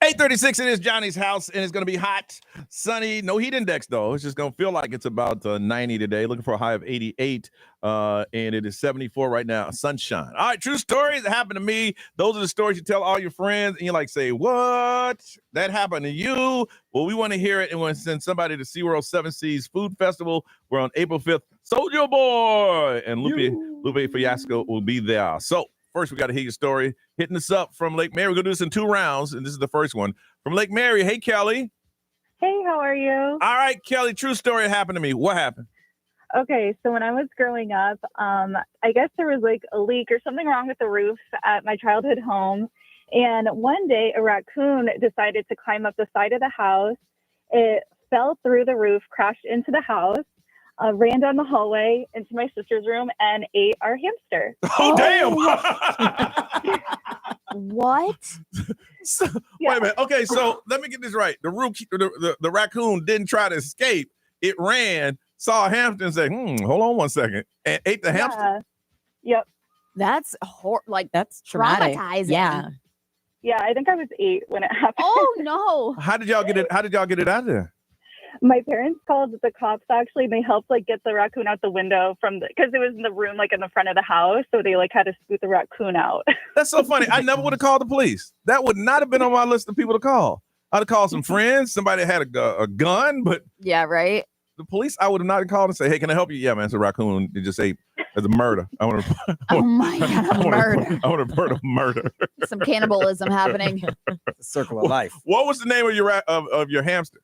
8:36, it is Johnny's house, and it's going to be hot, sunny. No heat index, though. It's just going to feel like it's about 90 today. Looking for a high of 88, and it is 74 right now. Sunshine. All right, true stories that happened to me. Those are the stories you tell all your friends, and you like say, what? That happened to you? Well, we want to hear it, and want to send somebody to SeaWorld 7 Seas Food Festival. We're on April 5th. Soldier Boy and Lupe Fiasco will be there. So, first, we got to hear your story. Hitting us up from Lake Mary. We're going to do this in 2 rounds, and this is the first one. From Lake Mary. Hey, Kelly. Hey, how are you? All right, Kelly, true story happened to me. What happened? Okay, so when I was growing up, I guess there was like a leak or something wrong with the roof at my childhood home. And one day, a raccoon decided to climb up the side of the house. It fell through the roof, crashed into the house. Ran down the hallway into my sister's room and ate our hamster. Oh, damn. What? So, wait a minute. Okay, so let me get this right. The raccoon didn't try to escape. It ran, saw a hamster and said, hold on one second, and ate the hamster? Yep. That's that's traumatic. traumatizing. Yeah. Yeah, I think I was 8 when it happened. Oh, no. How did y'all get it out of there? My parents called the cops, actually, and they helped get the raccoon out the window because it was in the room in the front of the house, so they had to scoot the raccoon out. That's so funny. I never would have called the police. That would not have been on my list of people to call. I'd have called some friends, somebody had a gun, but Yeah, right? the police, I would have not called and say, hey, can I help you? Yeah, man, it's a raccoon. It just ate as a murder. I want to Oh, my God, murder. I want to burn a murder. Some cannibalism happening. The circle of life. What was the name of your hamster?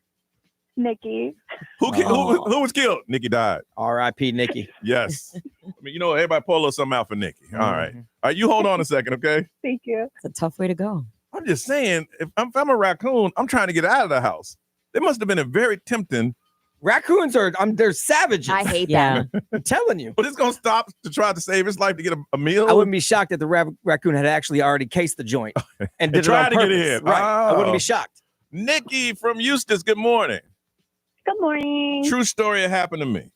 Nikki. Who was killed? Nikki died. R.I.P. Nikki. Yes. I mean, everybody pull a little something out for Nikki. All right. All right, you hold on a second, okay? Thank you. It's a tough way to go. I'm just saying, if I'm a raccoon, I'm trying to get out of the house. It must have been a very tempting. Raccoons they're savages. I hate Yeah. them. I'm telling you. But it's going to stop to try to save his life to get a meal. I wouldn't be shocked if the raccoon had actually already cased the joint and did tried it on to get purpose. in. Right. I wouldn't Oh. be shocked. Nikki from Eustis, good morning. Good morning. True story that happened to me.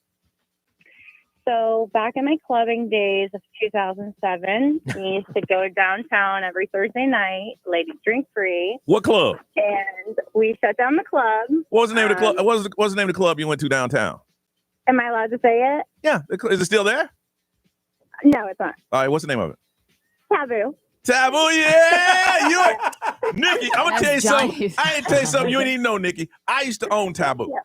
So back in my clubbing days of 2007, we used to go downtown every Thursday night, ladies drink free, What club? and we shut down the club. What was the name of the club? What was the name of the club you went to downtown? Am I allowed to say it? Yeah. Is it still there? No, it's not. All right. What's the name of it? Taboo. Taboo, yeah. Nikki, I'm going to tell you That's something. Johnny's. I ain't tell you something you ain't even know, Nikki. I used to own Taboo. Yeah.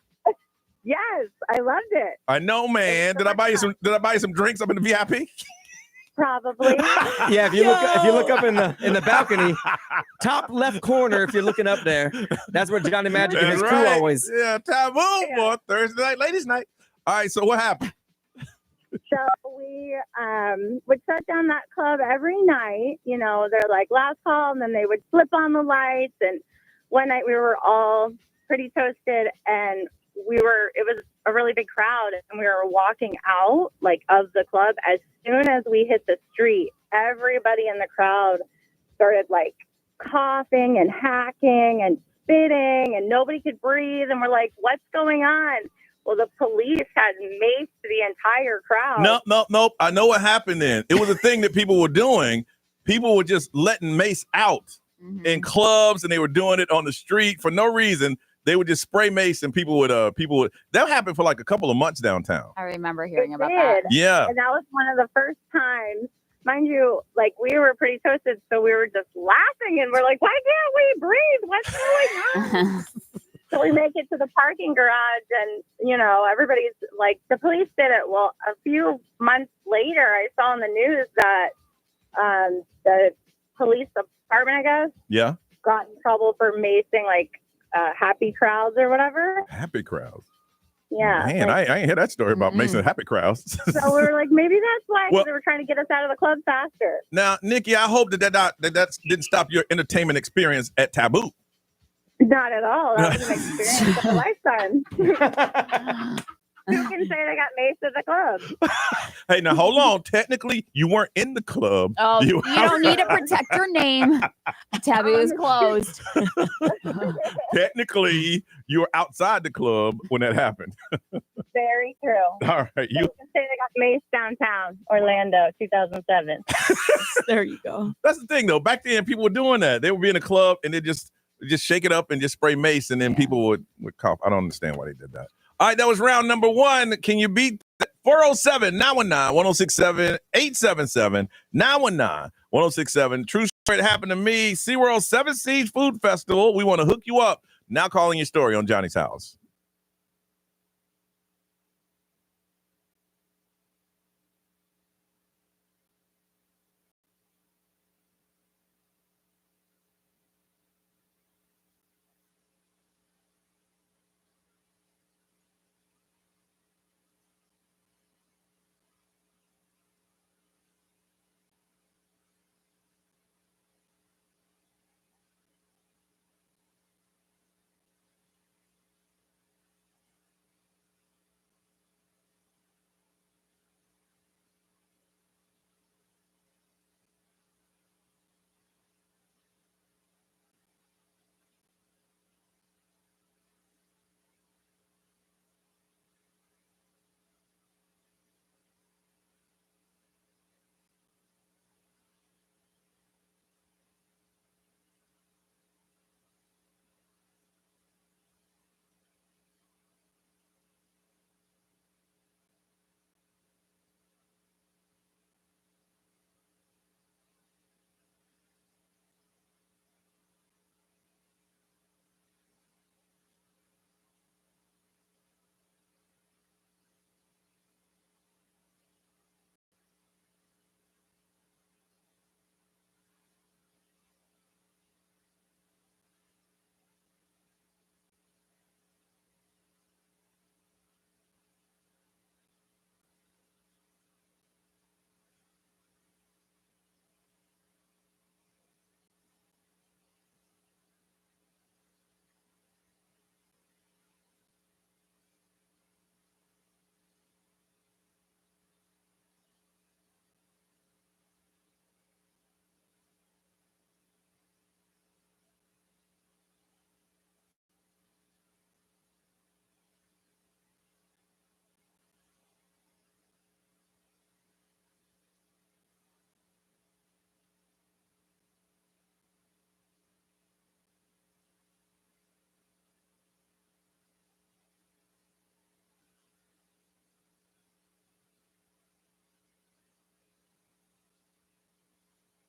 Yes, I loved it. I know, man. Did I buy you some drinks up in the VIP? Probably. Yeah, if you look up in the balcony, top left corner, if you're looking up there, that's where Johnny Magic and his crew always. Yeah, Taboo for Thursday night, ladies' night. All right, so what happened? So we would shut down that club every night. They're like last call, and then they would flip on the lights. And one night we were all pretty toasted, and it was a really big crowd, and we were walking out of the club. As soon as we hit the street, everybody in the crowd started coughing and hacking and spitting, and nobody could breathe. And we're like, what's going on? Well, the police had maced the entire crowd. Nope. I know what happened then. It was a thing that people were doing. People were just letting mace out in clubs, and they were doing it on the street for no reason. They would just spray mace, and people would. That happened for a couple of months downtown. I remember hearing It about did. that. Yeah. And that was one of the first times, mind you, we were pretty toasted, so we were just laughing, and we're like, why can't we breathe? What's going on? So we make it to the parking garage, and, everybody's the police did it. Well, a few months later, I saw on the news that the police department, I guess, Yeah. got in trouble for macing, happy crowds or whatever. Happy crowds. Yeah. Man, I ain't hear that story about Mason happy crowds. So we were like, maybe that's why, 'cause Well- they were trying to get us out of the club faster. Now, Nikki, I hope that didn't stop your entertainment experience at Taboo. Not at all. That was an experience of a lifetime. Who can say they got maced at the club? Hey, now hold on. Technically, you weren't in the club. Oh, you don't need to protect your name. Taboo is closed. Technically, you were outside the club when that happened. Very true. All right, You can say they got maced downtown, Orlando, 2007. There you go. That's the thing, though. Back then, people were doing that. They would be in a club and they just just shake it up and just spray mace, and then people would cough. I don't understand why they did that. All right, that was round number one. Can you beat 407-919-1067, 877-919-1067. True story, it happened to me. SeaWorld Seven Seas Food Festival. We want to hook you up. Now calling your story on Johnny's House.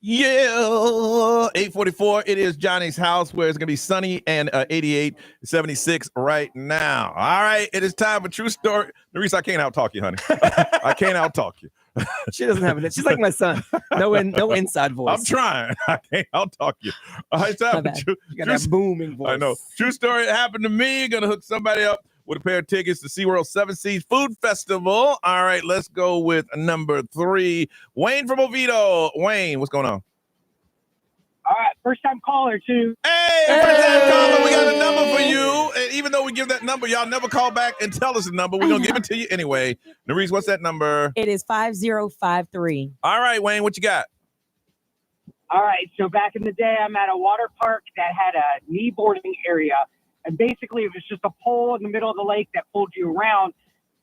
Yeah, 844. It is Johnny's House, where it's going to be sunny and 88, 76 right now. All right, it is time for True Story. Nerese, I can't out-talk you, honey. I can't out-talk you. She doesn't have it. She's like my son. No inside voice. I'm trying. I can't out-talk you. All right, time for You got that booming voice. I know. True story. It happened to me. Going to hook somebody up with a pair of tickets to SeaWorld Seven Seas Food Festival. All right, let's go with number 3. Wayne from Oviedo. Wayne, what's going on? All right, first time caller too. Hey, first time caller. We got a number for you. And even though we give that number, y'all never call back and tell us the number. We're going to give it to you anyway. Nerese, what's that number? It is 5053. All right, Wayne, what you got? All right, so back in the day, I'm at a water park that had a knee boarding area. And basically, it was just a pole in the middle of the lake that pulled you around.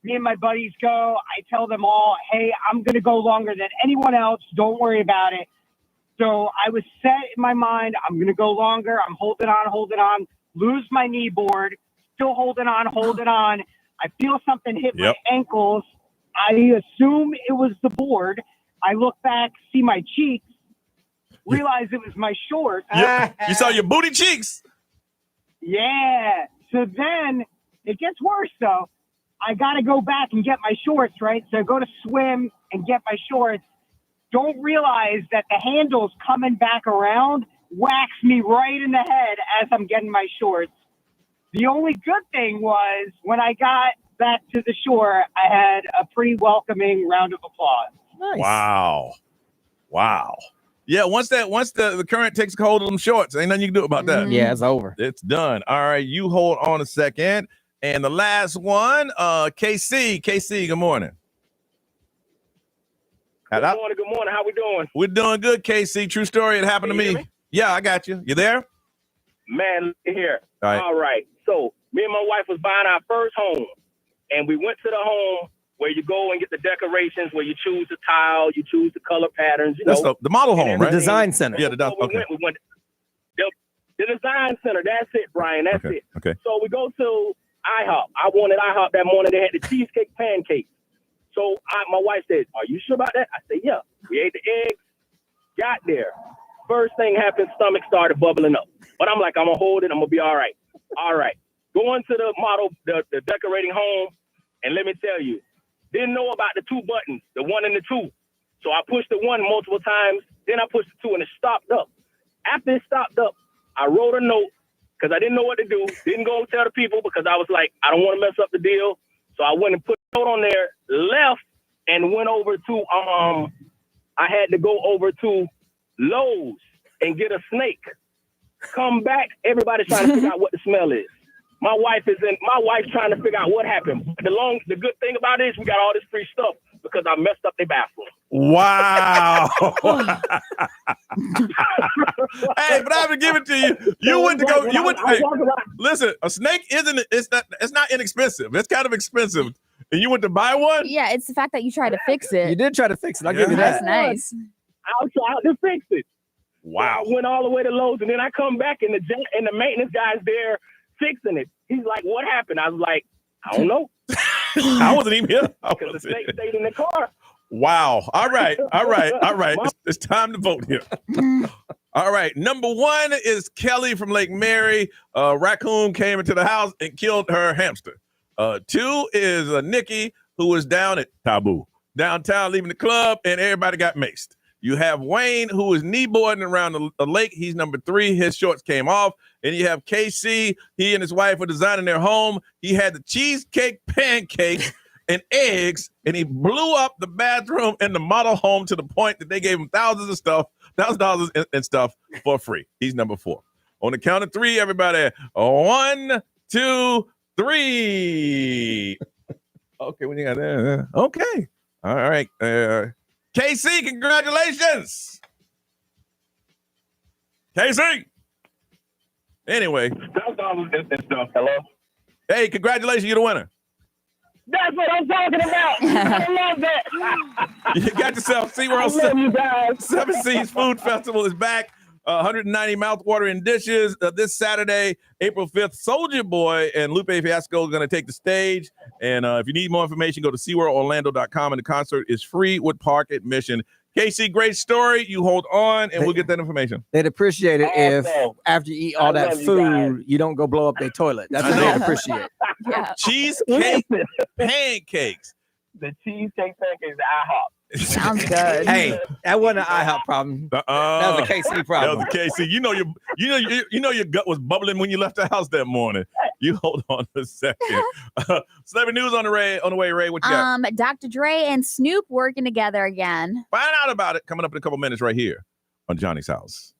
Me and my buddies go. I tell them all, hey, I'm going to go longer than anyone else. Don't worry about it. So I was set in my mind. I'm going to go longer. I'm holding on, lose my knee board, still holding on. I feel something hit my ankles. I assume it was the board. I look back, see my cheeks, realize it was my shorts. You saw your booty cheeks. Yeah. So then it gets worse, though. I got to go back and get my shorts, right? So I go to swim and get my shorts. Don't realize that the handles coming back around whacks me right in the head as I'm getting my shorts. The only good thing was when I got back to the shore, I had a pretty welcoming round of applause. Nice. Wow. Yeah, once the current takes hold of them shorts, ain't nothing you can do about that. Yeah, it's over. It's done. All right, you hold on a second. And the last one, KC. KC, good morning. Good morning. How we doing? We're doing good, KC. True story. It happened to me. Yeah, I got you. You there? Man, here. All right. So me and my wife was buying our first home, and we went to the home where you go and get the decorations, where you choose the tile, you choose the color patterns. That's the model home, right? The design center. Yeah, we went. The design center. That's it, Brian. That's it. Okay. So we go to IHOP. I wanted IHOP that morning. They had the cheesecake pancakes. So my wife said, "Are you sure about that?" I said, "Yeah." We ate the eggs. Got there. First thing happened, stomach started bubbling up. But I'm like, I'm gonna hold it. I'm gonna be all right. All right. Going to the model, the decorating home, and let me tell you, didn't know about the 2 buttons, the 1 and the 2. So I pushed the 1 multiple times. Then I pushed the 2, and it stopped up. After it stopped up, I wrote a note because I didn't know what to do. Didn't go tell the people because I was like, I don't want to mess up the deal. So I went and put a note on there, left, and went over to I had to go over to Lowe's and get a snake. Come back, everybody's trying to figure out what the smell is. My wife's trying to figure out what happened. The good thing about it is we got all this free stuff because I messed up their bathroom. Wow. Hey, but I have to give it to you. Listen, a snake it's not inexpensive. It's kind of expensive. And you went to buy one? Yeah, it's the fact that you tried to fix it. You did try to fix it. I'll give you That's that. nice. I was trying to fix it. Wow. So I went all the way to Lowe's, and then I come back, and the maintenance guy's there fixing it. He's like, "What happened?" I was like, "I don't know." I wasn't even here. Because the snake stayed in the car. Wow. All right. It's time to vote here. All right. Number 1 is Kelly from Lake Mary. Raccoon came into the house and killed her hamster. 2 is Nikki, who was down at downtown, leaving the club, and everybody got maced. You have Wayne, who is kneeboarding around the lake. He's number 3. His shorts came off. And you have KC. He and his wife were designing their home. He had the cheesecake pancakes and eggs, and he blew up the bathroom in the model home to the point that they gave him $1,000 and stuff for free. He's number 4. On the count of 3, everybody. 1, 2, 3. Okay, what you got there? Okay. All right. KC, congratulations. KC. Anyway. And stuff. Hello? Hey, congratulations. You're the winner. That's what I'm talking about. I love that. You got yourself SeaWorld. I love you guys. 7 Seas Food Festival is back. 190 mouthwatering dishes this Saturday, April 5th. Soulja Boy and Lupe Fiasco are going to take the stage. And if you need more information, go to SeaWorldOrlando.com. And the concert is free with park admission. Casey, great story. You hold on, and we'll get that information. They'd appreciate it if after you eat all that food, you don't go blow up their toilet. That's what they'd appreciate. Yeah. Cheesecake pancakes. The cheesecake pancakes at IHOP. Sounds good. Hey, that wasn't an IHOP problem. That was a KC problem. That was a KC. You know your gut was bubbling when you left the house that morning. You hold on a second. Celebrity news on the way, Ray. What you got? Dr. Dre and Snoop working together again. Find out about it coming up in a couple minutes right here on Johnny's House.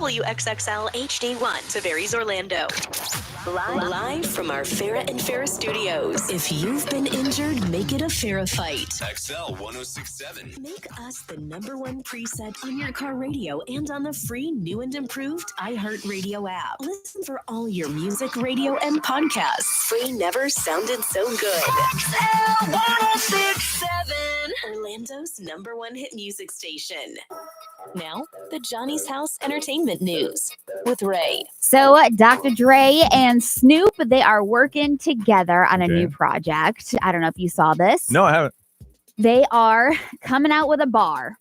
WXXL HD1 Tavares, Orlando. Live from our Farrah and Farrah studios. If you've been injured, make it a Farrah fight. XL 106.7. Make us the #1 preset on your car radio and on the free new and improved iHeartRadio app. Listen for all your music, radio, and podcasts. Free never sounded so good. XL 106.7. Orlando's #1 hit music station. Now, the Johnny's House Entertainment News with Ray. So Dr. Dre and Snoop, they are working together on a new project. I don't know if you saw this. No, I haven't. They are coming out with a bar,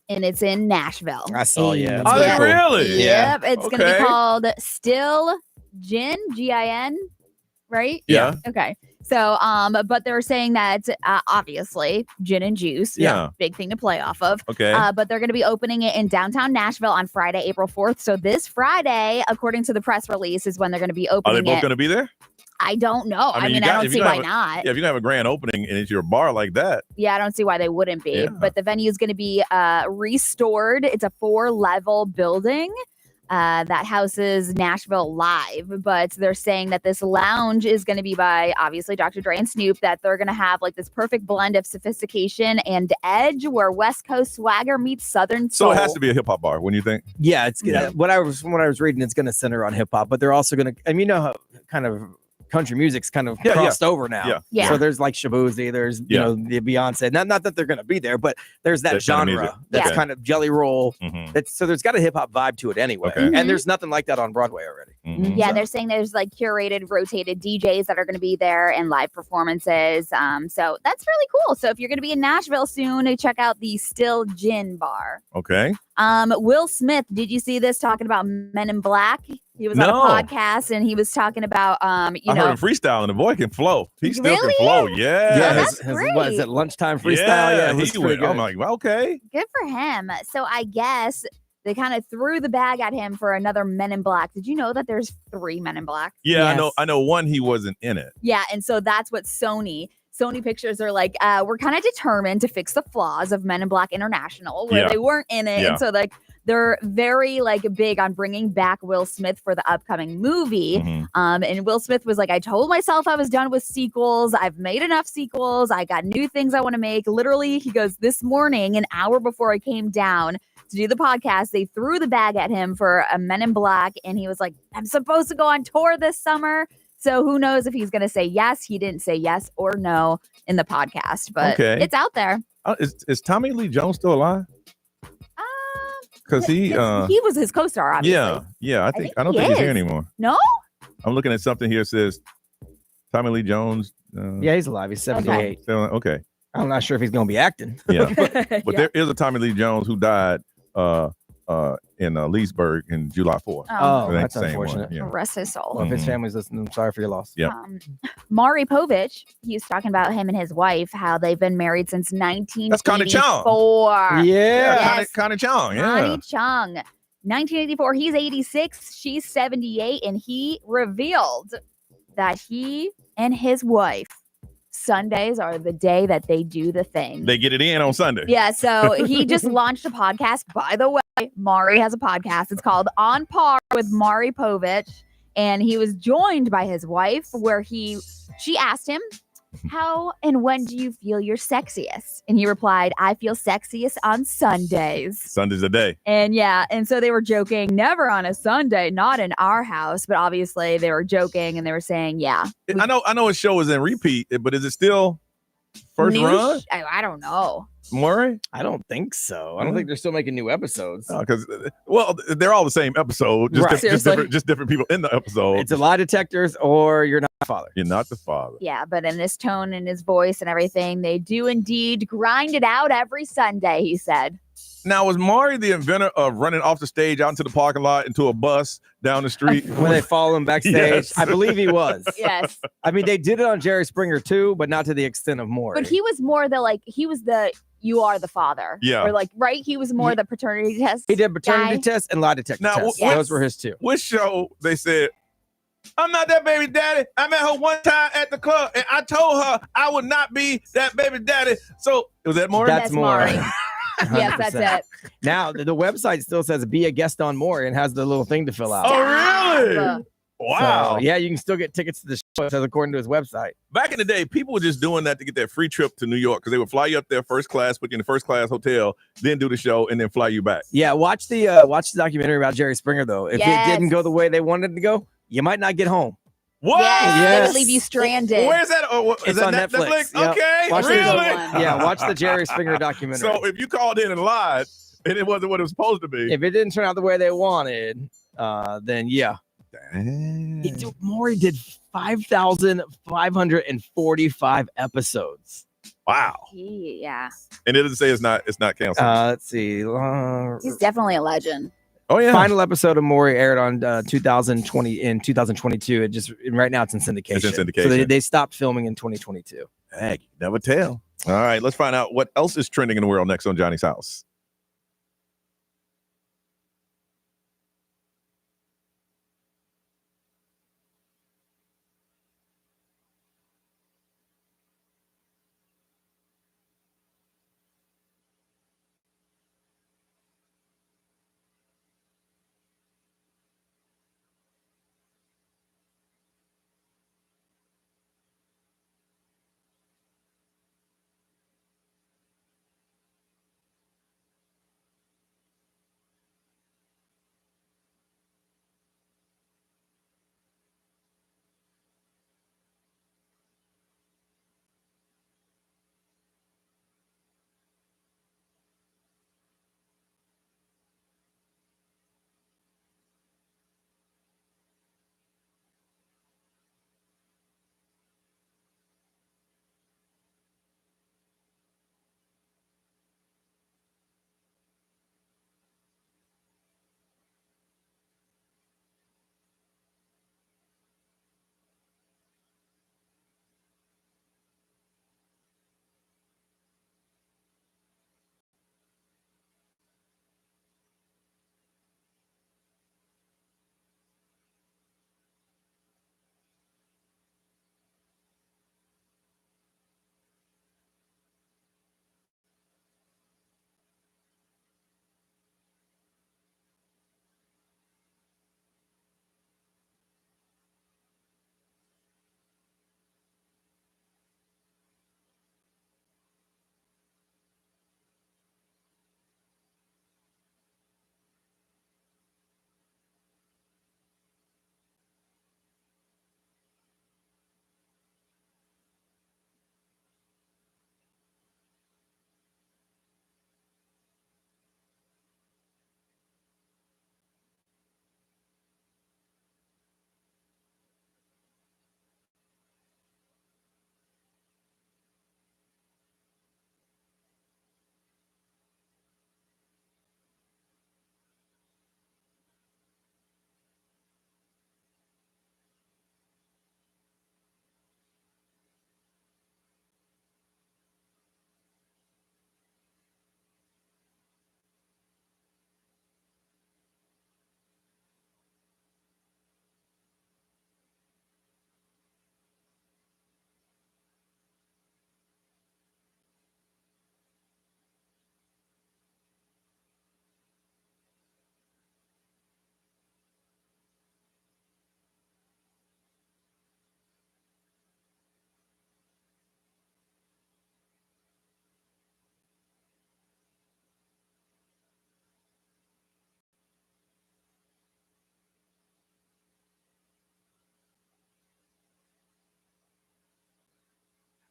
and it's in Nashville. I saw, yeah. Are they really? Yeah. Yep, it's going to be called Still Gin, Gin, right? Yeah. Okay. So, but they're saying that obviously gin and juice, Yeah. big thing to play off of. Okay. But they're going to be opening it in downtown Nashville on Friday, April 4th. So this Friday, according to the press release, is when they're going to be Are opening they both it. going to be there? I don't know. I mean, you I don't if see you why have a- not. Yeah, if you're going to have a grand opening and it's your bar like that. Yeah, I don't see why they wouldn't be. Yeah. But the venue is going to be restored. It's a 4-level building that houses Nashville Live. But they're saying that this lounge is going to be by, obviously, Dr. Dre and Snoop, that they're going to have like this perfect blend of sophistication and edge where West Coast swagger meets Southern So soul. it has to be a hip hop bar. When you think? Yeah, it's Yeah. what I was reading. It's going to center on hip hop, but they're also going to. I mean, you know how kind of country music's kind of Yeah, crossed over now. Yeah. Yeah. So there's like Shabuzi, there's you know the Beyonce. Not that they're going to be there, but there's that That kind of genre music. that's Yeah. kind of Jelly Roll. Mhm. That's so there's got a hip hop vibe to it anyway, Okay. and there's nothing like that on Broadway already. Mhm. Yeah, they're saying there's like curated, rotated DJs that are going to be there and live performances. So that's really cool. So if you're going to be in Nashville soon, check out the Still Gin Bar. Okay. Will Smith, did you see this talking about Men in Black? He was No. on a podcast and he was talking about, I heard him freestyling. The boy can flow. He still Really? can flow. Yeah. that's what is great. it? Lunchtime freestyle. Yeah, it was he pretty went. I'm good. like, well, okay. good for him. So I guess they kind of threw the bag at him for another Men in Black. Did you know that there's 3 Men in Black? Yeah, Yes. I know one he wasn't in it. Yeah, and so that's what Sony Pictures are like, we're kind of determined to fix the flaws of Men in Black International, where Yeah. they weren't in it. Yeah. And so like they're very like big on bringing back Will Smith for the upcoming movie. Mhm. And Will Smith was like, I told myself I was done with sequels. I've made enough sequels. I got new things I want to make. Literally, he goes, this morning, an hour before I came down to do the podcast, they threw the bag at him for a Men in Black. And he was like, I'm supposed to go on tour this summer. So who knows if he's going to say yes. He didn't say yes or no in the podcast, but Okay. it's out there. Is Tommy Lee Jones still alive? Because he was his co-star, obviously. yeah. I think don't he think he's here is. anymore. No? I'm looking at something here that says Tommy Lee Jones. Yeah, he's alive. He's 78. Okay. I'm not sure if he's going to be acting. Yeah. But Yeah. there is a Tommy Lee Jones who died in Leesburg in July 4th. Oh, It ain't that's the same one, unfortunate. yeah. Rest his soul. Well, if his Mhm. family's listening, I'm sorry for your loss. Yeah. Maury Povich, he was talking about him and his wife, how they've been married since 1984. Yeah. Yes. Connie Chung. Yeah. Connie Chung. 1984. He's 86. She's 78. And he revealed that he and his wife, Sundays are the day that they do the thing. They get it in on Sunday. Yeah, so he just launched a podcast. By the way, Maury has a podcast. It's called On Par with Maury Povich. And he was joined by his wife, where she asked him, how and when do you feel your sexiest? And he replied, I feel sexiest on Sundays. Sunday's a day. And yeah, and so they were joking, never on a Sunday, not in our house. But obviously they were joking and they were saying, yeah. I know his show is in repeat, but is it still first New run? I don't know. Maury? I don't think so. I don't think they're still making new episodes. Because they're all the same episode, just, Right. just different people in the episode. It's a lie detectors or you're not a father. You're not the father. Yeah, but in this tone and his voice and everything, they do indeed grind it out every Sunday, he said. Now, was Maury the inventor of running off the stage out into the parking lot into a bus down the street? When they follow him backstage, Yes. I believe he was. Yes. I mean, they did it on Jerry Springer too, but not to the extent of Maury. But he was more the you are the father. Yeah. Or like, right? He was more the paternity test. He did paternity guy. test and lie detector Now, test. yes. Those were his two. Which show they said, I'm not that baby daddy. I met her one time at the club and I told her I would not be that baby daddy. So was that Maury? That's Maury. Yes, that's 100%. it. Now, the website still says be a guest on more and has the little thing to fill out. Oh, really? Stop. Wow. So, yeah, you can still get tickets to the show, it says, according to his website. Back in the day, people were just doing that to get that free trip to New York because they would fly you up there first class, put you in the first class hotel, then do the show, and then fly you back. Yeah, watch the documentary about Jerry Springer, though. If Yes. it didn't go the way they wanted it to go, you might not get home. What? Yes, they Yes. would leave you stranded. Where's that? Oh, is It's that on Netflix. Yep. Okay, Watch really? watch the Jerry Springer documentary. So if you called in and lied, and it wasn't what it was supposed to be. If it didn't turn out the way they wanted, then yeah. Dang. Maury did 5,545 episodes. Wow. Yeah. And it doesn't say it's not canceled. Let's see. He's definitely a legend. Oh yeah. Final episode of Maury aired on 2022. Right now it's in syndication. It's in syndication. So they stopped filming in 2022. Heck, never tell. All right, let's find out what else is trending in the world next on Johnny's House.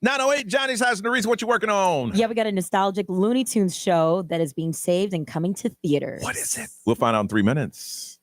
.908 Johnny's House and the reason what you working on. Yeah, we got a nostalgic Looney Tunes show that is being saved and coming to theaters. What is it? We'll find out in 3 minutes.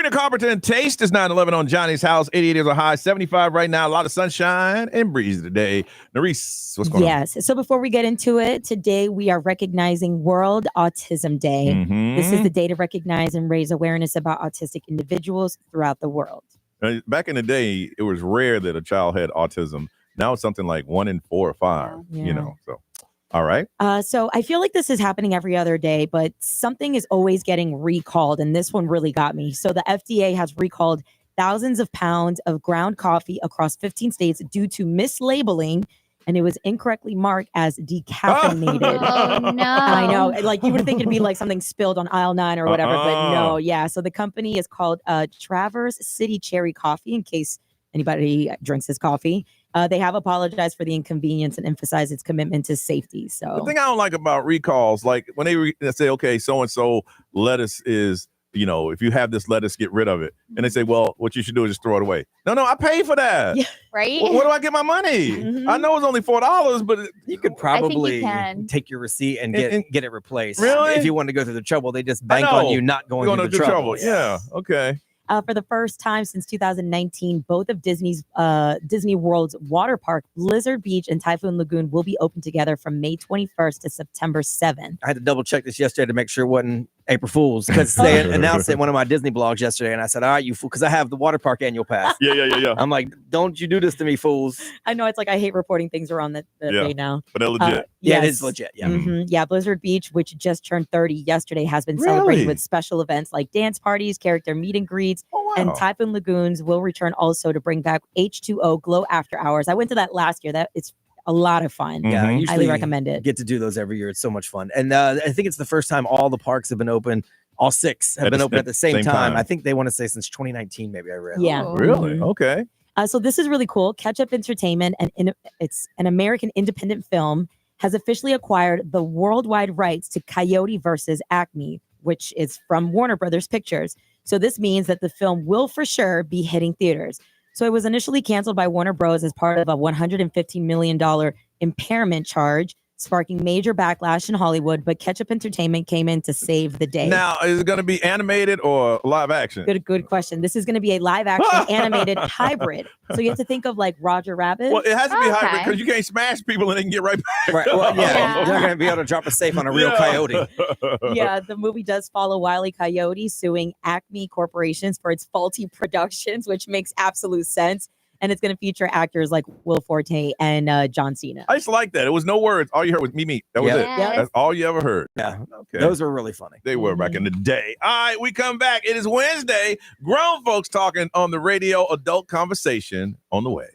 Sabrina Carpenter and Taste is 9-11 on Johnny's house. 88 is a high, 75 right now. A lot of sunshine and breeze today. Nerese, what's going on? Yes. So before we get into it, today we are recognizing World Autism Day. This is the day to recognize and raise awareness about autistic individuals throughout the world. Back in the day, it was rare that a child had autism. Now it's something like 1 in 4 or 5, you know, so. All right. So I feel like this is happening every other day, but something is always getting recalled. And this one really got me. So the FDA has recalled thousands of pounds of ground coffee across 15 states due to mislabeling. And it was incorrectly marked as decaffeinated. Oh, no. I know. Like you would think it'd be like something spilled on aisle 9 or whatever, but no. Yeah. So the company is called Traverse City Cherry Coffee, in case anybody drinks this coffee. They have apologized for the inconvenience and emphasized its commitment to safety. So the thing I don't like about recalls, like when they say, okay, so-and-so lettuce is, you know, if you have this lettuce, get rid of it. And they say, well, what you should do is just throw it away. No, I paid for that. Yeah. Right? Where do I get my money? I know it's only $4, but You could probably can. take your receipt and get it replaced. Really? If you want to go through the trouble, they just bank on you not going through the trouble. Yeah. Okay. for the first time since 2019, both of Disney World's water park, Blizzard Beach and Typhoon Lagoon, will be open together from May 21st to September 7th. I had to double check this yesterday to make sure it wasn't April Fool's, because they announced it in one of my Disney blogs yesterday, and I said, all right, you fool, because I have the water park annual pass. Yeah. I'm like, don't you do this to me, fools. I know, it's like I hate reporting things around that day now. But they're legit. Yeah, yes. it is legit. Yeah. Mm-hmm. Yeah, Blizzard Beach, which just turned 30 yesterday, has been celebrated with special events like dance parties, character meet and greets, and Typhoon Lagoons will return also to bring back H2O Glow After Hours. I went to that last year. It's a lot of fun. Yeah, I highly recommend it. Get to do those every year. It's so much fun. And I think it's the first time all the parks have been open. All six have been open at the same time. I think they want to say since 2019, maybe I read. Yeah. Oh, really? Okay. So this is really cool. Catch Up Entertainment, and it's an American independent film, has officially acquired the worldwide rights to Coyote versus Acme, which is from Warner Brothers Pictures. So this means that the film will for sure be hitting theaters. So it was initially canceled by Warner Bros. As part of a $115 million impairment charge, sparking major backlash in Hollywood, but Catch Up Entertainment came in to save the day. Now, is it going to be animated or live action? Good question. This is going to be a live action animated hybrid. So you have to think of like Roger Rabbit. Well, it has to be hybrid because you can't smash people and they can get right back. Right. Well, yeah. You're not going to be able to drop a safe on a real coyote. Yeah, the movie does follow Wile E. Coyote suing Acme Corporations for its faulty productions, which makes absolute sense. And it's going to feature actors like Will Forte and John Cena. I just like that. It was no words. All you heard was me. That was it. Yes. That's all you ever heard. Yeah. Okay. Those were really funny. They were back in the day. All right, we come back. It is Wednesday. Grown folks talking on the radio. Adult conversation on the way.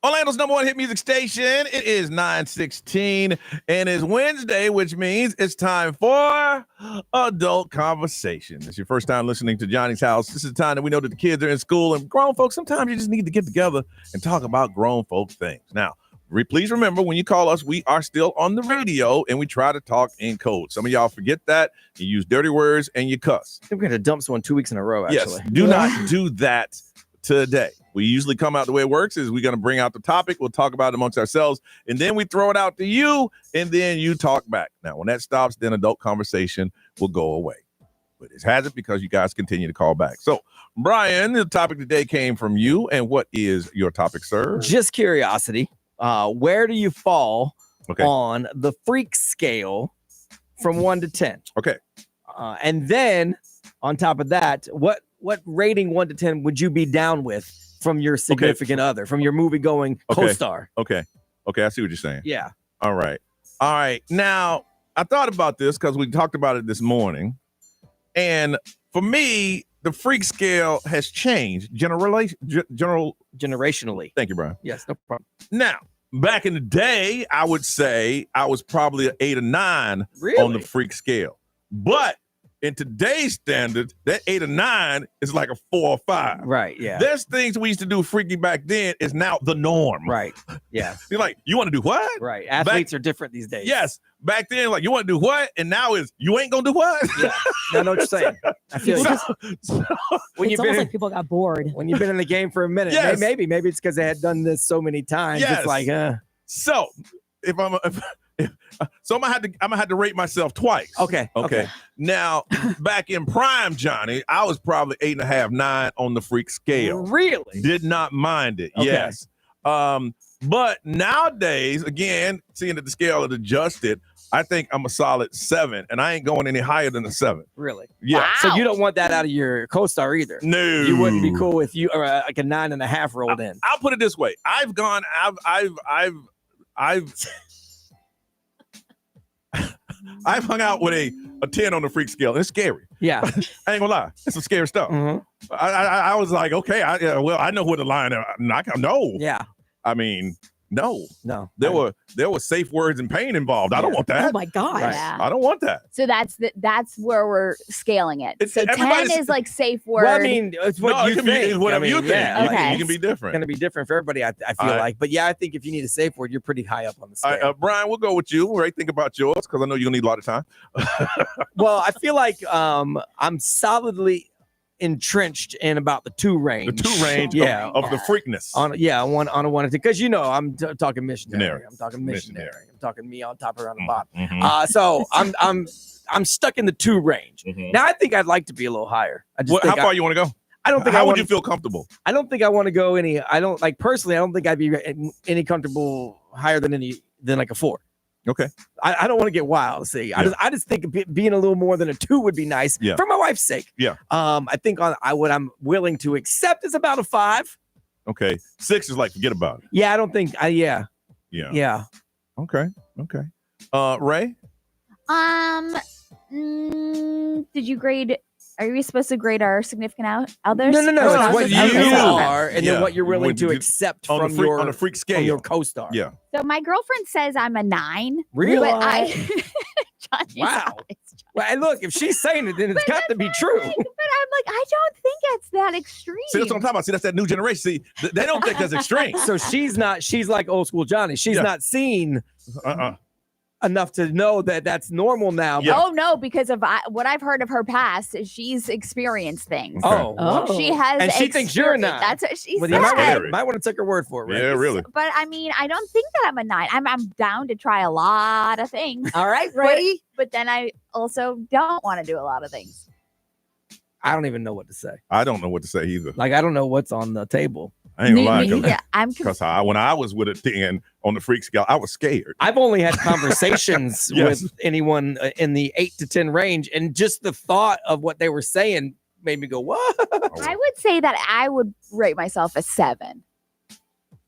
Orlando's number one hit music station. It is 9:16, and it's Wednesday, which means it's time for Adult Conversation. It's your first time listening to Johnny's House. This is the time that we know that the kids are in school, and grown folks, sometimes you just need to get together and talk about grown folk things. Now, please remember, when you call us, we are still on the radio, and we try to talk in code. Some of y'all forget that. You use dirty words, and you cuss. I think we're going to dump someone 2 weeks in a row, actually. Yes, do not do that today. We usually come out the way it works is we're going to bring out the topic. We'll talk about it amongst ourselves, and then we throw it out to you, and then you talk back. Now, when that stops, then adult conversation will go away. But it hasn't because you guys continue to call back. So, Brian, the topic today came from you, and what is your topic, sir? Just curiosity. Where do you fall Okay. on the freak scale from 1 to 10? Okay. And then on top of that, what rating 1 to 10 would you be down with from your significant other, from your movie-going co-star? Okay, I see what you're saying. Yeah. All right. Now, I thought about this because we talked about it this morning, and for me, the freak scale has changed Generationally. Thank you, Brian. Yes, no problem. Now, back in the day, I would say I was probably an 8 or 9 on Really? the freak scale. But in today's standards, that 8 or 9 is like a 4 or 5. Right, yeah. There's things we used to do freaky back then is now the norm. Right, yeah. You're like, you want to do what? Right. Athletes are different these days. Yes. Back then, like, you want to do what? And now is, you ain't going to do what? Yeah. I know what you're saying. I feel you. When It's you've almost been like people got bored. when you've been in the game for a minute, Yes. maybe it's because they had done this so many times. Yes. It's like, So, so I'm gonna have to rate myself twice. okay. Now, back in prime, Johnny, I was probably 8.5, 9 on the freak scale. Really? Did not mind it. Okay. Yes. But nowadays, again, seeing that the scale is adjusted, I think I'm a solid 7, and I ain't going any higher than a 7. Really? Yeah. So you don't want that out of your co-star either. No, You wouldn't be cool with you or like a 9.5 rolled in. I'll put it this way: I've hung out with a 10 on the freak scale. And it's scary. Yeah. I ain't gonna lie. It's some scary stuff. Mhm. I was like, okay, I know where the line. No. Yeah. I mean, no. No. There were safe words and pain involved. I don't want that. Oh my God. Right. Yeah. I don't want that. So that's where we're scaling it. It's- So 10 everybody's- is like safe word. Well, I mean, it's what No, you it can be think. whatever you think. Yeah, You Okay. can- you can be It's different. going to be different for everybody, I feel like. But yeah, I think if you need a safe word, you're pretty high up on the scale. Brian, we'll go with you. Right? Think about yours because I know you'll need a lot of time. Well, I feel like I'm solidly entrenched in about the 2 range. The 2 range Yeah. of the freakness. On a 1 on a because I'm talking missionary. Missionary. I'm talking missionary. Missionary. I'm talking me on top around the bottom. Mhm. So I'm stuck in the 2 range. Mhm. Now I think I'd like to be a little higher. I just think How far you want to go? I don't think How I would want you feel comfortable? I don't think I want to go any. I don't like personally. I don't think I'd be any comfortable higher than like a 4. Okay. I don't want to get wild. See, Yeah. I just think being a little more than a 2 would be nice Yeah. for my wife's sake. Yeah. I think what I'm willing to accept is about a 5. Okay. 6 is like, forget about it. Yeah, I don't think. Yeah. Yeah. Okay. Ray? Did you grade? Are we supposed to grade our significant others? No. Or It's what spouses? you Okay. are, and Yeah. then what you're willing Would to you- accept On from the freak, your on the freak scale. from your co-star. Yeah. So my girlfriend says I'm a 9. Really? But Johnny's Wow. eyes. Well, and look, if she's saying it, then it's got to be true. But I'm like, I don't think it's that extreme. See, that's what I'm talking about. See, that's that new generation. See, they don't think that's extreme. So she's like old school Johnny. She's Yeah. not seen Uh-uh. enough to know that that's normal now. Yeah. Oh no, because of what I've heard of her past, she's experienced things. Okay. Oh. She has, And she thinks you're a experience- 9. That's what she Well, said. you Scary. might want to take her word for it. Right? Yeah, really. But I mean, I don't think that I'm a 9. I'm down to try a lot of things. All right, Ray. But then I also don't want to do a lot of things. I don't even know what to say. I don't know what to say either. Like I don't know what's on the table. I ain't gonna lie. Yeah, I'm Because when I was with a 10 on the freak scale, I was scared. I've only had conversations Yes. with anyone in the 8 to 10 range, and just the thought of what they were saying made me go, "What?" I would say that I would rate myself a 7.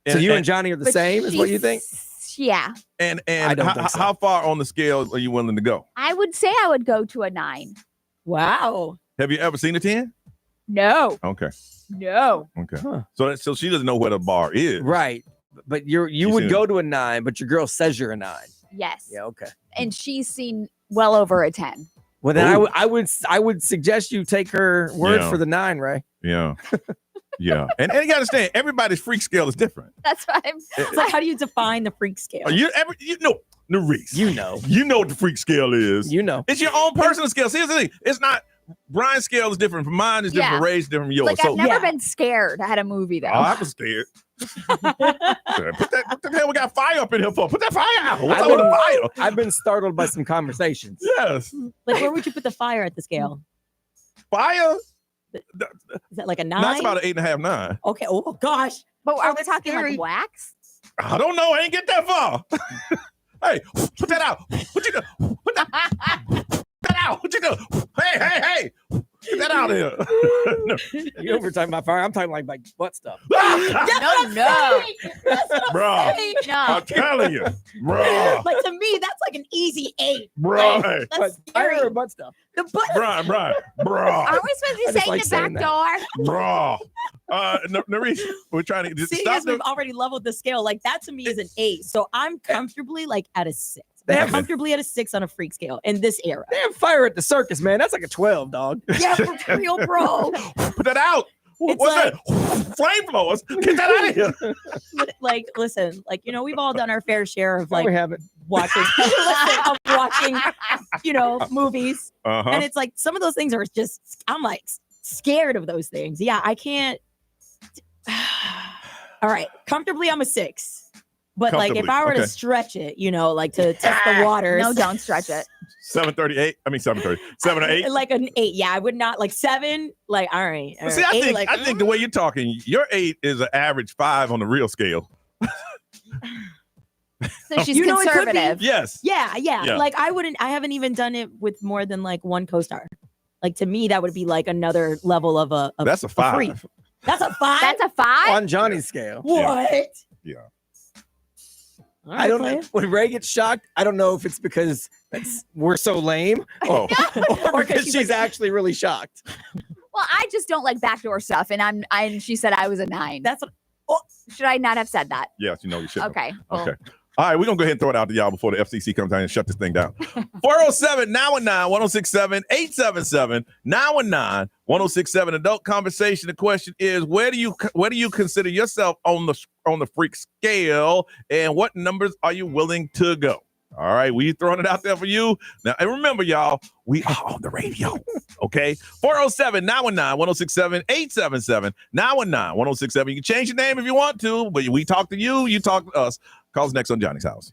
So you and Johnny are the But same, is what you think? Yeah. And I don't think so. how far on the scale are you willing to go? I would say I would go to a 9. Wow. Have you ever seen a 10? No. Okay. No. Okay. Huh. So she doesn't know where the bar is. Right. But you would go to a 9, but your girl says you're a 9. Yes. Yeah, okay. And she's seen well over a 10. Well, then I would suggest you take her word for the 9, Ray. Yeah. Yeah. And you got to understand, everybody's freak scale is different. That's what I'm It's like, how do you define the freak scale? You know, Nerese. You know what the freak scale is. You know. It's your own personal scale. See, here's the thing. It's not Brian's scale is different from mine. Is different from Ray's, different from yours. Like, I've never been scared at a movie though. Oh, I was scared. What the hell we got fire up in here for? Put that fire out. What's up with the fire? I've been startled by some conversations. Yes. Like, where would you put the fire at the scale? Fire? Is that like a 9? That's about an 8.5, 9. Okay. Oh gosh. But are we talking like wax? I don't know. I ain't get that far. Hey, put that out. What you do? Put that out. What you do? Hey. Get that out of here. You know, we're talking about fire. I'm talking like butt stuff. No. Bro, I'm telling you. Bro. Like, to me, that's like an easy 8. Bro. Like, But that's fire scary. or butt stuff? The butt. Brian. Are we supposed to I be just saying like the saying back door? Bro. Nerese, we're trying to Seeing stop as we've already leveled the scale, like that to me is an 8. So I'm comfortably like at a 6. I'm comfortably at a 6 on a freak scale in this era. They have fire at the circus, man. That's like a 12, dog. Yeah, for real, bro. Put that out. It's What's like- that? Flamethrowers. Get that out of here. Like, listen, like, you know, we've all done our fair share of like we haven't. watching, movies. Uh-huh. And it's like some of those things are just, I'm like scared of those things. Yeah, I can't. All right, comfortably, I'm a 6. But like, if I were to stretch it, you know, like to test the waters. No, don't stretch it. 7:38. I mean 7:30. 7 or 8. Like an 8. Yeah, I would not like 7. Like, all right. See, I think the way you're talking, your 8 is an average 5 on the real scale. So she's You know, it could be. conservative. Yes. Yeah. Yeah. Like, I haven't even done it with more than like one co-star. Like, to me, that would be like another level of a That's a 5. freak. That's a 5. That's a 5? On Johnny's scale. What? Yeah. I don't know. When Ray gets shocked, I don't know if it's because we're so lame or because she's actually really shocked. Well, I just don't like backdoor stuff, and she said I was a 9. That's what. Should I not have said that? Yes, you know you should. Okay. Cool. Okay. All right, we're going to go ahead and throw it out to y'all before the FCC comes down and shut this thing down. 407-919-1067-877-919-1067. Adult conversation. The question is, where do you consider yourself on the freak scale, and what numbers are you willing to go? All right, we throwing it out there for you. Now, and remember, y'all, we are on the radio, okay? 407-919-1067-877-919-1067. You can change your name if you want to, but we talk to you, you talk to us. Call us next on Johnny's House.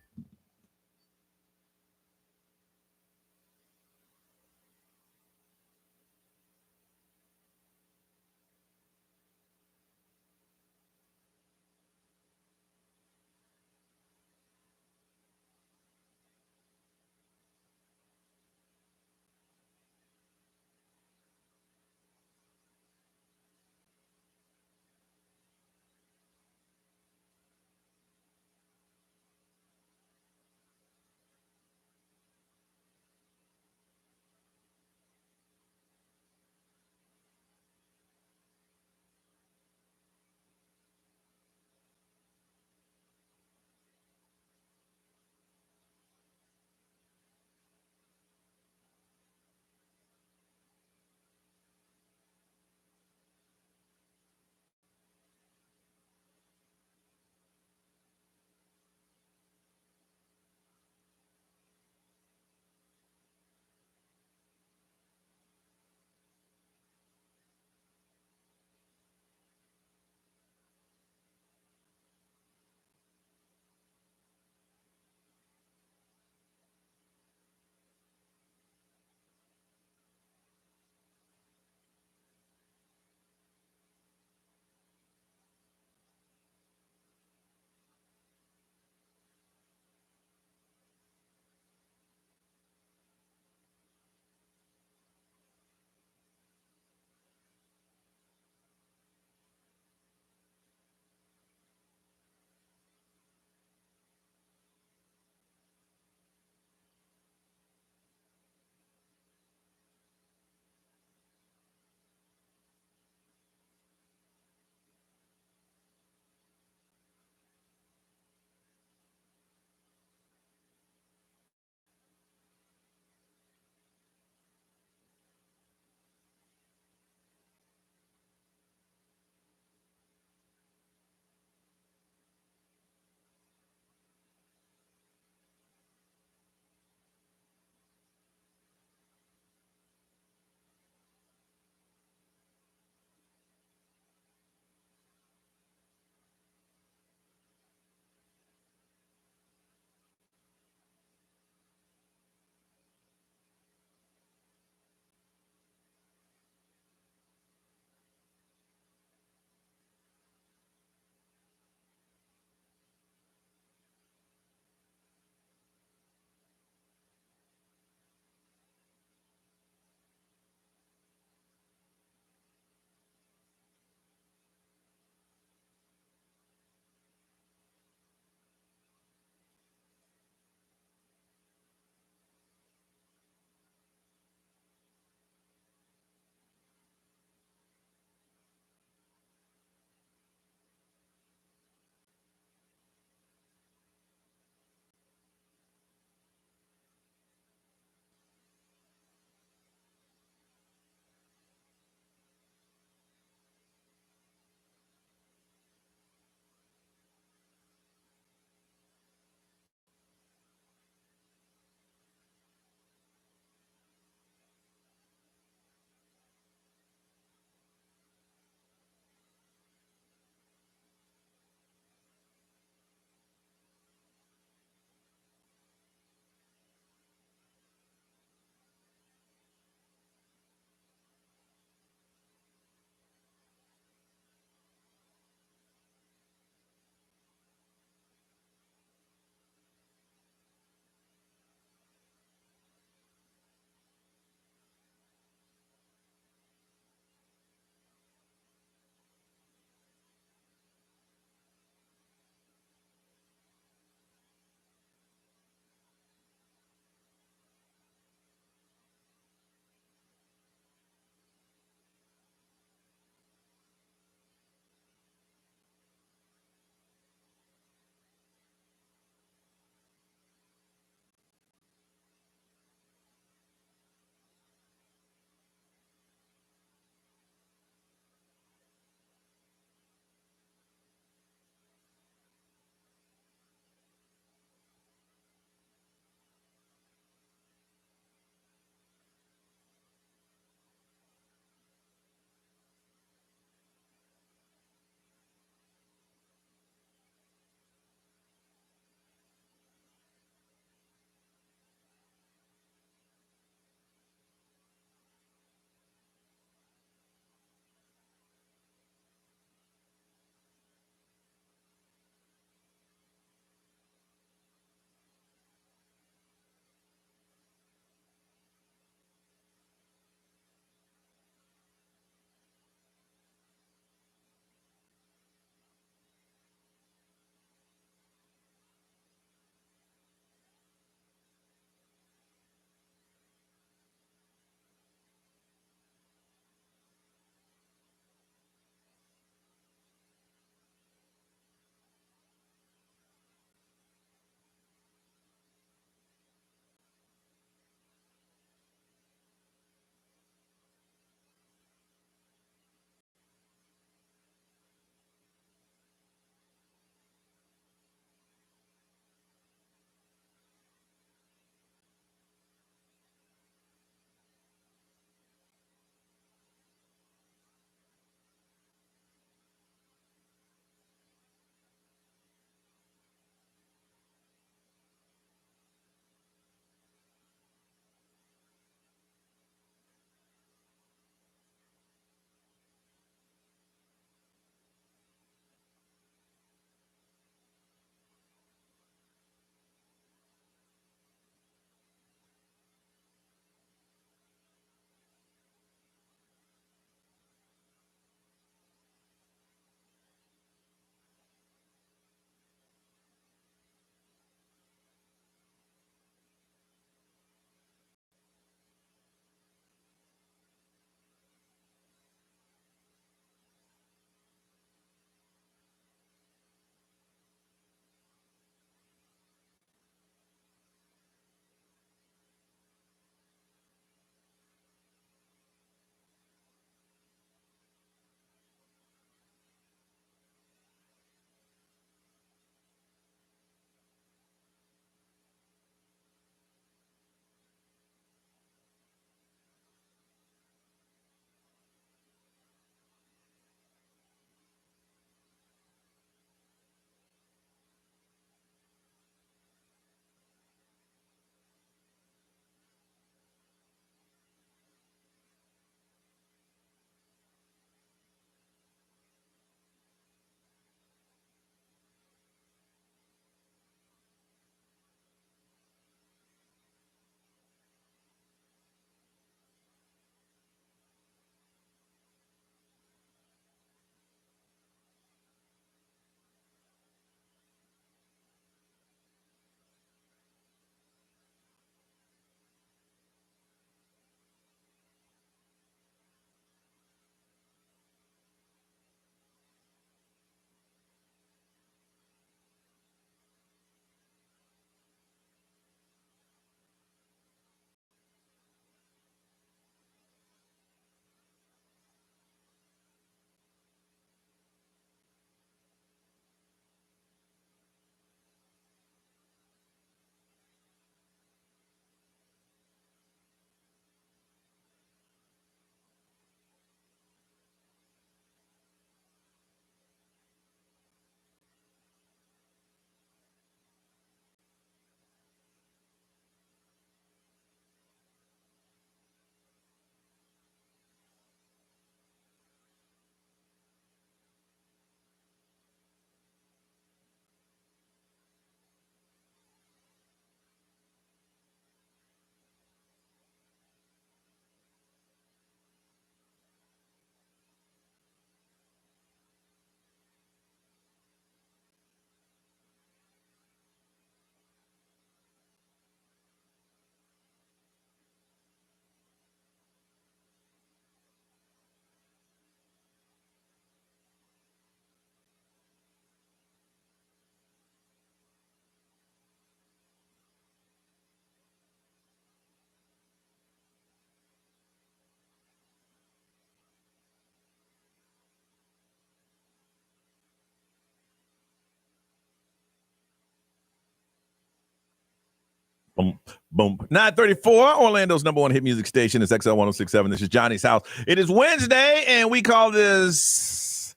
Boom, boom. 934, Orlando's number one hit music station is XL 1067. This is Johnny's house. It is Wednesday, and we call this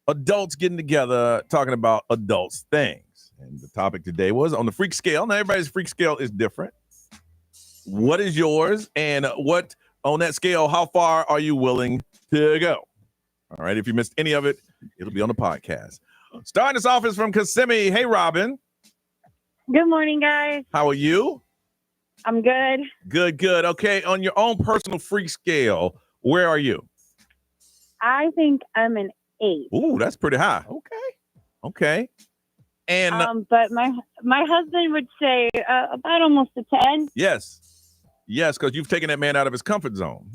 adults getting together, talking about adults things. And the topic today was on the freak scale. Now, everybody's freak scale is different. What is yours? And what on that scale, how far are you willing to go? All right. If you missed any of it, it'll be on the podcast. Starting us off is from Kissimmee. Hey, Robin. Good morning, guys. How are you? I'm good. Good. Okay, on your own personal freak scale, where are you? I think I'm an 8. Ooh, that's pretty high. Okay. And but my husband would say about almost a 10. yes, because you've taken that man out of his comfort zone.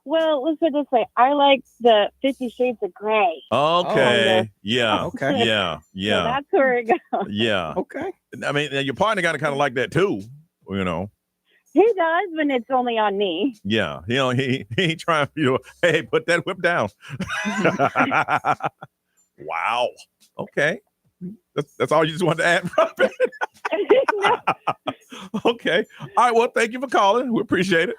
Well, let's put it this way. I like the 50 Shades of Grey. Okay. Yeah. Okay. Yeah. So that's where it goes. Yeah. Okay. I mean, your partner got to kind of like that too, you know. He does when it's only on me. Yeah. You know, he ain't trying, hey, put that whip down. Wow. Okay. That's all you just wanted to add, Robin? No. Okay. All right. Well, thank you for calling. We appreciate it.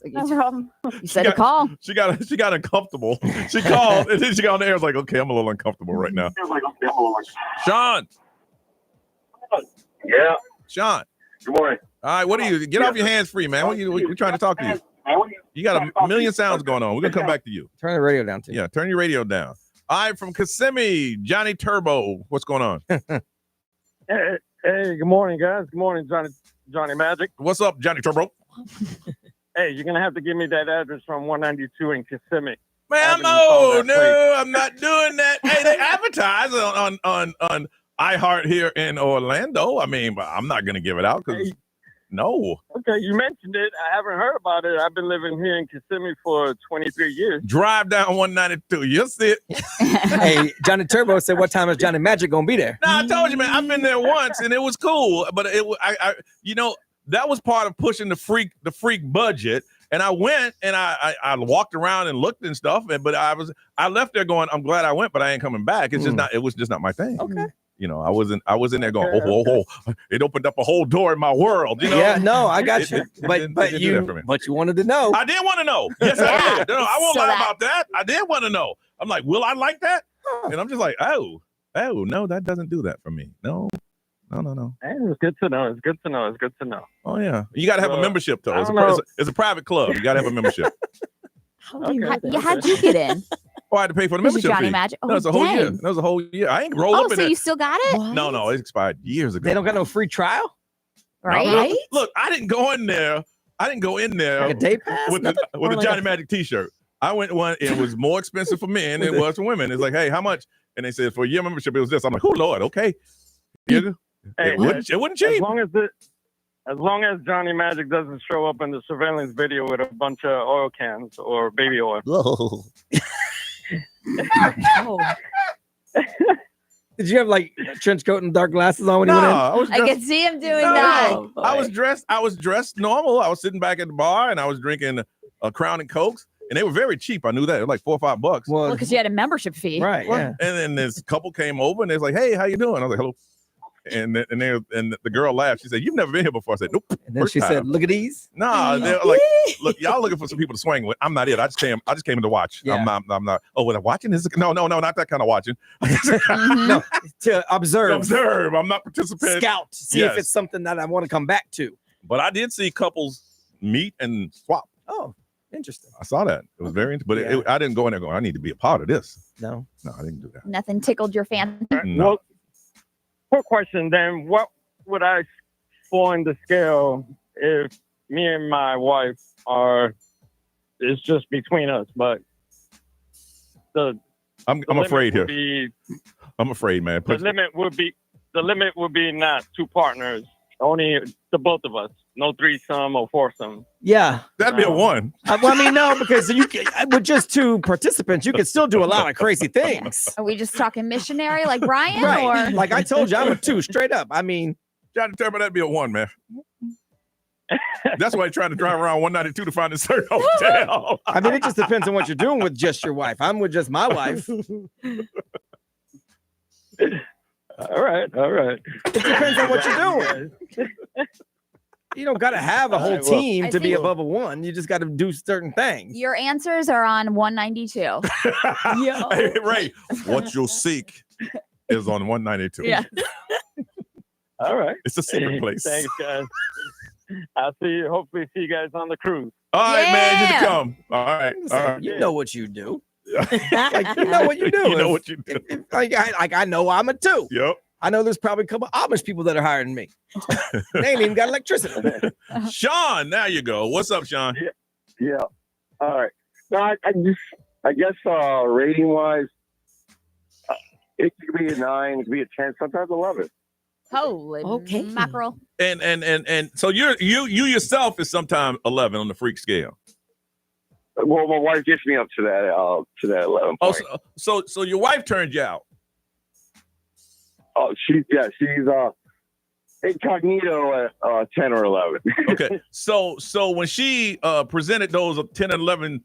No problem. You said to call. She got uncomfortable. She called and then she got on the air. I was like, okay, I'm a little uncomfortable right now. Sean. Yeah. Sean. Good morning. All right. What are you? Get off your hands free, man. We're trying to talk to you. You got a million sounds going on. We're gonna come back to you. Turn the radio down, too. Yeah. Turn your radio down. All right. From Kissimmee, Johnny Turbo. What's going on? Hey, good morning, guys. Good morning, Johnny Magic. What's up, Johnny Turbo? Hey, you're gonna have to give me that address from 192 in Kissimmee. Man, no, I'm not doing that. Hey, they advertise on iHeart here in Orlando. I mean, but I'm not gonna give it out because no. Okay, you mentioned it. I haven't heard about it. I've been living here in Kissimmee for 23 years. Drive down 192. You'll see it. Hey, Johnny Turbo said, what time is Johnny Magic gonna be there? No, I told you, man. I've been there once and it was cool, but that was part of pushing the freak budget. And I went and I walked around and looked and stuff. But I left there going, I'm glad I went, but I ain't coming back. It was just not my thing. Okay. You know, I was in there going, oh. It opened up a whole door in my world. You know? Yeah, no, I got you. But you wanted to know. I did want to know. Yes, I did. No, I won't So lie that- about that. I did want to know. I'm like, will I like that? And I'm just like, oh, no, that doesn't do that for me. No. Hey, it's good to know. Oh yeah, you got to have a membership though. It's a private club. You got to have a membership. How'd you get in? Oh, I had to pay for the Was you membership Johnny fee. Magic? Oh, That was a whole year. dang. That was a whole year. I ain't roll up in So it. you still got it? No, it expired years ago. They don't got no free trial? Right? No. Look, I didn't go in there. Like a day pass? with Nothing? a Or like Johnny Magic T-shirt. I went one. It was more expensive for men than it was for women. It's like, hey, how much? And they said for a year membership it was this. I'm like, oh Lord, okay. Hey, It wasn't cheap. As long as Johnny Magic doesn't show up in the surveillance video with a bunch of oil cans or baby oil. Whoa. Oh. Did you have like a trench coat and dark glasses on when you went in? I can see him doing that. I was dressed normal. I was sitting back at the bar and I was drinking a Crown and Cokes, and they were very cheap. I knew that. They were like $4 or $5. Well, because you had a membership fee. Right, yeah. And then this couple came over and they was like, hey, how you doing? I was like, hello. And the girl laughed. She said, you've never been here before. I said, nope. And then she said, look at these. Nah, they're like, look, y'all looking for some people to swing with. I'm not it. I just came to watch. Yeah. I'm not. Oh, was I watching this? No, not that kind of watching. No, to observe. Observe. I'm not participating. Scout. See if it's something that I want to come back to. But I did see couples meet and swap. Oh, interesting. I saw that. It was very interesting. But I didn't go in there going, I need to be a part of this. No, I didn't do that. Nothing tickled your fancy. No. Well, quick question then. What would I fall in the scale if me and my wife it's just between us, but I'm afraid here. I'm afraid, man. The limit would be not two partners, only the both of us. No threesome or foursome. Yeah. That'd be a one. Well, I mean, no, because with just two participants, you can still do a lot of crazy things. Are we just talking missionary like Brian? Right. Or Like I told you, I'm a 2 straight up. I mean, Johnny Turbo, that'd be a one, man. That's why he's trying to drive around 192 to find a certain hotel. I mean, it just depends on what you're doing with just your wife. I'm with just my wife. All right. It depends on what you're doing. You don't got to have a whole team I to be think- above a 1. You just got to do certain things. Your answers are on 192. Yo. Hey, Ray, what you'll seek is on 192. Yeah. All right. It's a secret place. Thanks, guys. Hopefully see you guys on the cruise. All right, man. You Yeah. to come. All right. All right. You know what you do. Like, you know what you do. You know what you do. I know I'm a 2. Yep. I know there's probably a couple Amish people that are higher than me. They ain't even got electricity. Sean, now you go. What's up, Sean? Yeah. All right. No, I guess rating wise, it could be a 9, it could be a 10, sometimes 11. Holy mackerel. And so you yourself is sometime 11 on the freak scale. Well, my wife gets me up to that 11 point. Oh, so your wife turned you out. Oh, she's incognito at 10 or 11. Okay. So when she presented those 10 and 11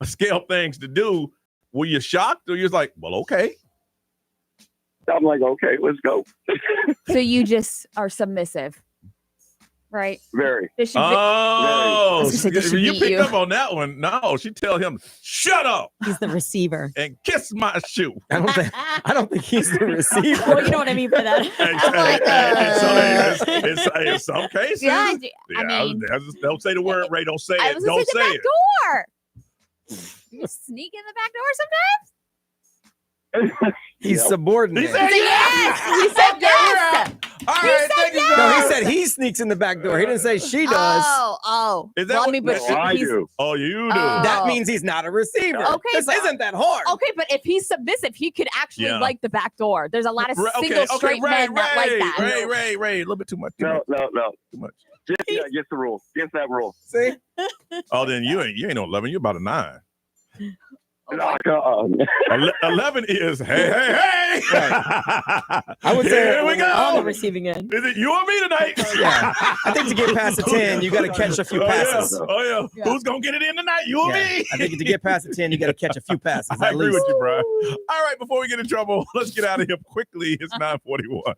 scale things to do, were you shocked or you was like, well, okay? I'm like, okay, let's go. So you just are submissive, right? Very. Does she Oh, I was gonna say, does she you beat picked you? up on that one. No, she tell him, shut up He's the receiver. and kiss my shoe. I don't think he's the receiver. Well, you know what I mean by that. In some cases, Yeah, I mean, don't say the word, Ray. Don't say I it. was Don't gonna say say the back it. door. You sneak in the back door sometimes? He's subordinate. He said yes. He said yes. All He right, said thank you, yes. Sean. No, he said he sneaks in the back door. He didn't say she does. Oh. Is that Well, I what- mean, but No, I he's do. Oh, you do. That means he's not a receiver. Okay, This but- isn't that hard. okay, but if he's submissive, he could actually Yeah. like the back door. There's a lot of Okay, single okay, straight Ray, men that like that. Ray, a little bit too much. No. Too much. Against the rule. Against that rule. See? Oh, then you ain't no 11. You're about a 9. No, 11 is hey. I would say Here we On go. the receiving end. Is it you or me tonight? Yeah. I think to get past the 10, you got to catch a few passes. Oh yeah. Who's gonna get it in tonight? You or me? I think to get past the 10, you got to catch a few passes. I At agree least. with you, bro. All right, before we get in trouble, let's get out of here quickly. It's 9:41.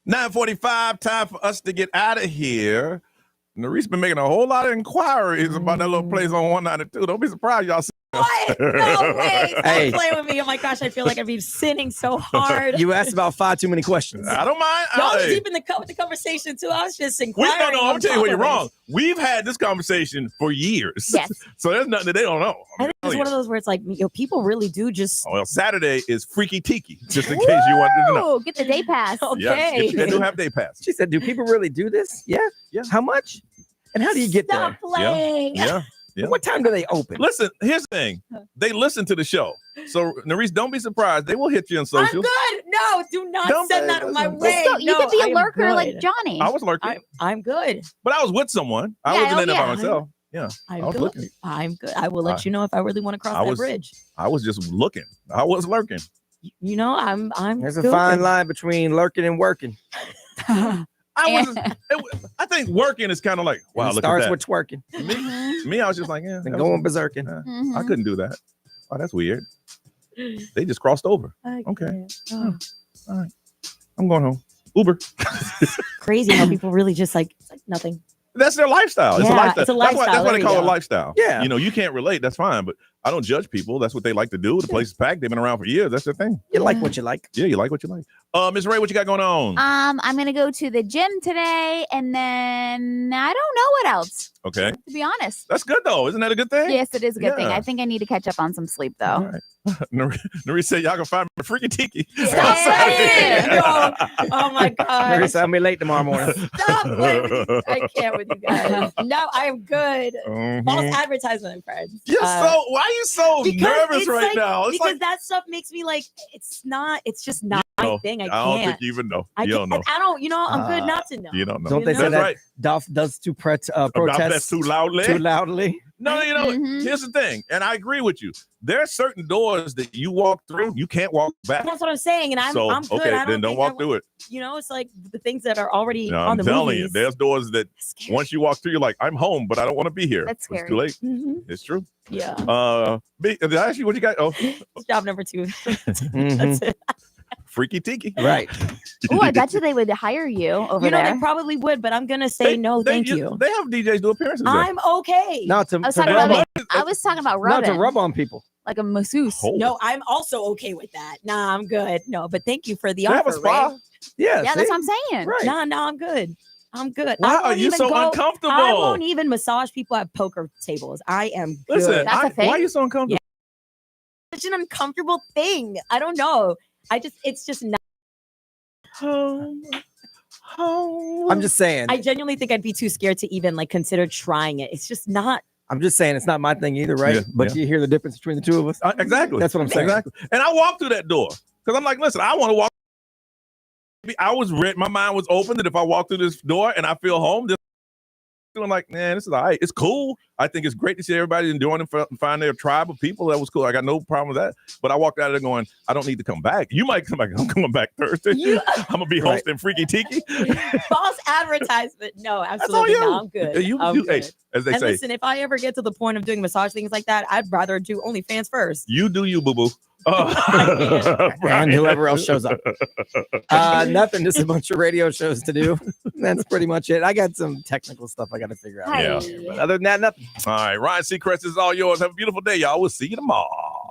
9:45, time for us to get out of here. Nari's been making a whole lot of inquiries about that little place on 192. Don't be surprised y'all see. What? No way. Stop Hey. playing with me. Oh my gosh, I feel like I've been sinning so hard. You asked about 5 too many questions. I don't mind. Y'all was Hey. deep in the conversation too. I was just No, inquiring. I'm on telling you what, top you're of it. wrong. We've had this conversation for years. Yes. So there's nothing that they don't know. I think it's one of those where it's like, people really do just. Oh, well, Saturday is Freaky Tiki, just in case you wanted to know. Ooh, get the day pass. Okay. Yes, they do have day pass. She said, do people really do this? Yeah. Yeah. How much? And how do you get Stop there? playing. Yeah. Yeah. What time do they open? Listen, here's the thing. They listen to the show. So, Narice, don't be surprised. They will hit you on I'm social. good. No, do not Don't send be- that my listen. way. So you No, could be I a am lurker like good. Johnny. I was lurking, I'm good. but I was with someone. I Yeah, wasn't in there by yeah. myself. Yeah. I I'm was good. looking. I'm good. I will let you know if I really want to cross I that was- bridge. I was just looking. I was lurking. You know, I'm There's a good. fine line between lurking and working. I think working is kind of like, wow, And it look starts at with twerking Mhm. Me, I was just like, yeah. and that was- going berserking. I Mhm. couldn't do that. Oh, that's weird. They just crossed over. I Okay. can't. Oh. All right. I'm going home. Uber. Crazy how people really just like nothing. That's their lifestyle. It's a Yeah, lifestyle. it's a That's why lifestyle. they There call you it go. lifestyle. Yeah. You know, you can't relate. That's fine. But I don't judge people. That's what they like to do. The place is packed. They've been around for years. That's their thing. You like what you like. Yeah, you like what you like. Miss Ray, what you got going on? I'm gonna go to the gym today, and then I don't know what else. Okay. To be honest. That's good, though. Isn't that a good thing? Yes, it is a good thing. Yeah. I think I need to catch up on some sleep, All though. right. Nari said y'all can find me at Freaky Tiki. Stop saying it. No. Oh my Maybe god. I'll be late tomorrow morning. Stop playing with me. I can't with you guys. No, I'm good. False advertisement, friends. You're so, why are you so Because nervous it's right like- now? It's because like, that stuff makes me like it's just not no, my thing. I don't can't. think you even know. I You don't can't. know. I don't. You know, I'm good not to know. You don't know. Don't they say That's that right. Dolph does to About that's protest too loudly. too loudly? No, you know, Mhm. here's the thing, and I agree with you. There are certain doors that you walk through, you can't walk back. That's what I'm saying, and I'm So, good. okay, I then don't think walk through it. You know, it's like the things that are already No, on I'm the telling movies. you, there's doors that Scary. once you walk through, you're like, I'm home, but I don't want to be here. That's It's scary. too late. Mhm. It's true. Yeah. Did I ask you what you got? Oh, It's job number 2. Mhm. That's it. Freaky Tiki. Right. Oh, I bet you they would hire you over You know, there. they probably would, but I'm gonna say no, thank you. They have DJs do appearances there. I'm okay. Not to, I was to talking rub about on, I was talking about not to rubbing, rub on people. like a masseuse. Oh. No, I'm also okay with that. Nah, I'm good. No, but thank you for the They have a offer, spa. Ray. Yeah. Yeah, see? that's what I'm saying. Right. Nah, I'm good. I'm good. Why I are won't you even so go- uncomfortable? I won't even massage people at poker tables. I am good. Listen, That's a thing? why are you so uncomfortable? Such an uncomfortable thing. I don't know. It's just not. I'm just saying. I genuinely think I'd be too scared to even like consider trying it. It's just not. I'm just saying it's not my thing either, right? Yeah, But yeah. you hear the difference between the two of us. Exactly. That's what I'm saying. Exactly. And I walked through that door because I'm like, listen, I want to walk. I was ready. My mind was open that if I walk through this door and I feel home, this feeling like, man, this is all right. It's cool. I think it's great to see everybody enjoying and find their tribe of people. That was cool. I got no problem with that. But I walked out of there going, I don't need to come back. You might come back. I'm coming back Thursday. I'm gonna be Right. hosting Freaky Tiki. False advertisement. No, all absolutely you. not. I'm good. I'm Hey, good. as they And say, listen, if I ever get to the point of doing massage things like that, I'd rather do OnlyFans first. you do you, boo boo. And whoever else shows up. Nothing. Just a bunch of radio shows to do. That's pretty much it. I got some technical stuff I got to figure out. Hi. But other than that, nothing. All right, Ryan Seacrest, this is all yours. Have a beautiful day, y'all. We'll see you tomorrow.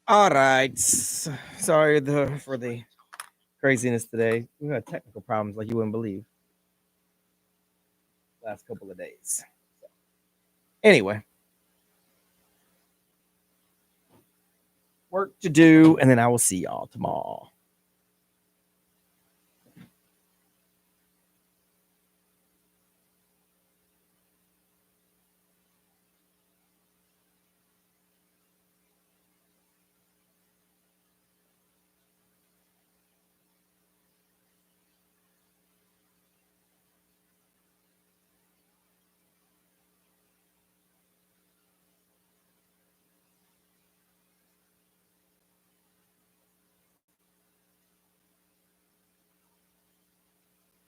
All right. Sorry for the craziness today. We had technical problems like you wouldn't believe last couple of days. Anyway, work to do, and then I will see y'all tomorrow.